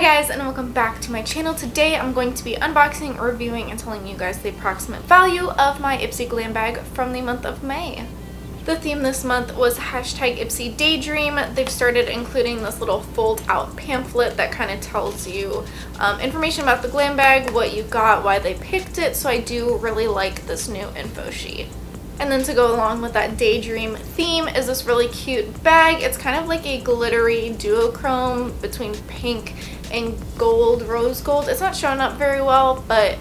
guys, and welcome back to my channel. Today I'm going to be unboxing, reviewing, and telling you guys the approximate value of my Ipsy glam bag from the month of May. The theme this month was hashtag Ipsy Daydream. They've started including this little fold out pamphlet that kind of tells you information about the glam bag, what you got, why they picked it, so I do really like this new info sheet. And then to go along with that daydream theme is this really cute bag. It's kind of like a glittery duochrome between pink and gold, rose gold. It's not showing up very well, but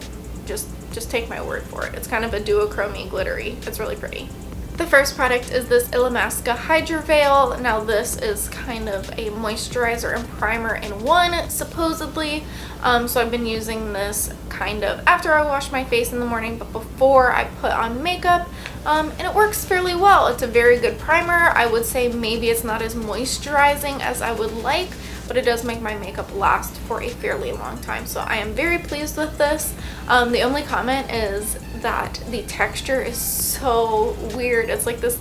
just take my word for it. It's kind of a duochrome-y glittery. It's really pretty. The first product is this ILLAMASQUA Hydra Veil. Now this is kind of a moisturizer and primer in one, supposedly. So I've been using this kind of after I wash my face in the morning, but before I put on makeup. And it works fairly well. It's a very good primer. I would say maybe it's not as moisturizing as I would like, but it does make my makeup last for a fairly long time. So I am very pleased with this. The only comment is that the texture is so weird. It's like this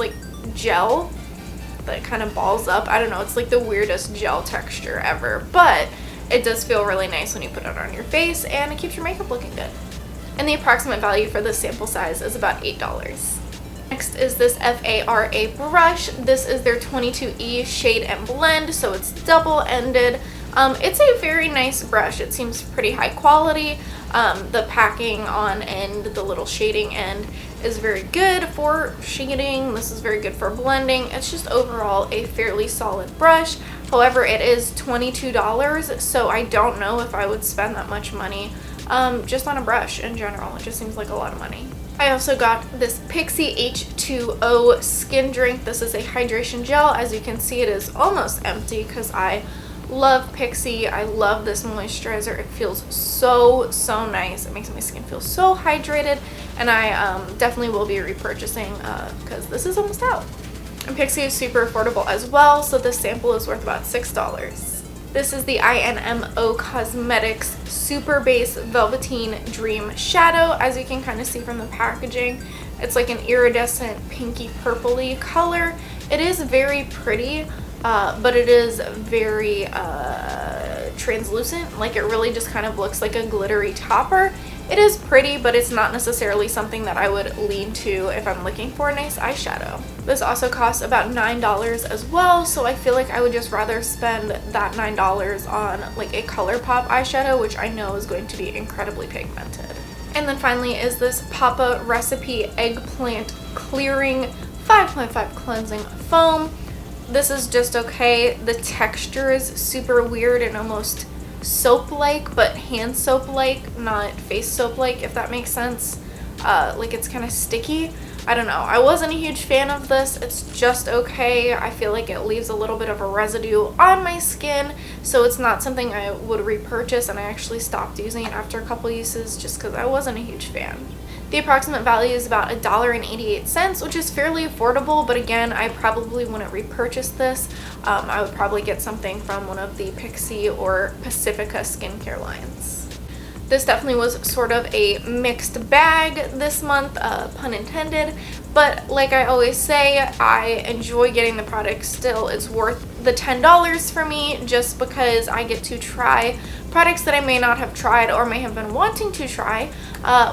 gel that kind of balls up. I don't know, it's like the weirdest gel texture ever, but it does feel really nice when you put it on your face and it keeps your makeup looking good. And the approximate value for this sample size is about $8. Next is this F.A.R.A.H brush. This is their 22E shade and blend, so it's double-ended. It's a very nice brush. It seems pretty high quality. The packing on end, the little shading end, is very good for shading. This is very good for blending. It's just overall a fairly solid brush. However, it is $22, so I don't know if I would spend that much money just on a brush in general. It just seems like a lot of money. I also got this PIXI H2O Skindrink. This is a hydration gel. As you can see, it is almost empty because I love PIXI. I love this moisturizer. It feels so nice. It makes my skin feel so hydrated, and I definitely will be repurchasing because this is almost out. And PIXI is super affordable as well, so this sample is worth about $6. This is the INMO Cosmetics Super Base Velveteen Dream Shadow. As you can kind of see from the packaging, it's like an iridescent pinky purpley color. It is very pretty, but it is very translucent. Like, it really just kind of looks like a glittery topper. It is pretty, but it's not necessarily something that I would lean to if I'm looking for a nice eyeshadow. This also costs about $9 as well, so I feel like I would just rather spend that $9 on like a ColourPop eyeshadow, which I know is going to be incredibly pigmented. And then finally is this Papa Recipe Eggplant Clearing 5.5 Cleansing Foam. This is just okay. The texture is super weird and almost soap-like, but hand soap-like, not face soap-like, if that makes sense. Like, it's kind of sticky. I don't know. I wasn't a huge fan of this. It's just okay. I feel like it leaves a little bit of a residue on my skin, so it's not something I would repurchase, and I actually stopped using it after a couple uses just because I wasn't a huge fan. The approximate value is about $1.88, which is fairly affordable, but again, I probably wouldn't repurchase this. I would probably get something from one of the PIXI or Pacifica skincare lines. This definitely was sort of a mixed bag this month, pun intended, but like I always say, I enjoy getting the product still. It's worth the $10 for me just because I get to try products that I may not have tried or may have been wanting to try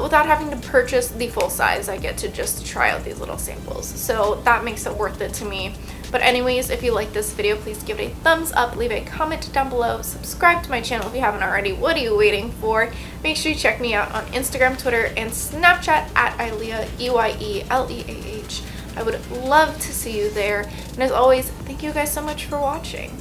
without having to purchase the full size. I get to just try out these little samples, so that makes it worth it to me. But anyways, if you like this video, please give it a thumbs up, leave a comment down below, subscribe to my channel if you haven't already. What are you waiting for? Make sure you check me out on Instagram, Twitter, and Snapchat at Eyelea, EYELEAH. I would love to see you there. And as always, thank you guys so much for watching.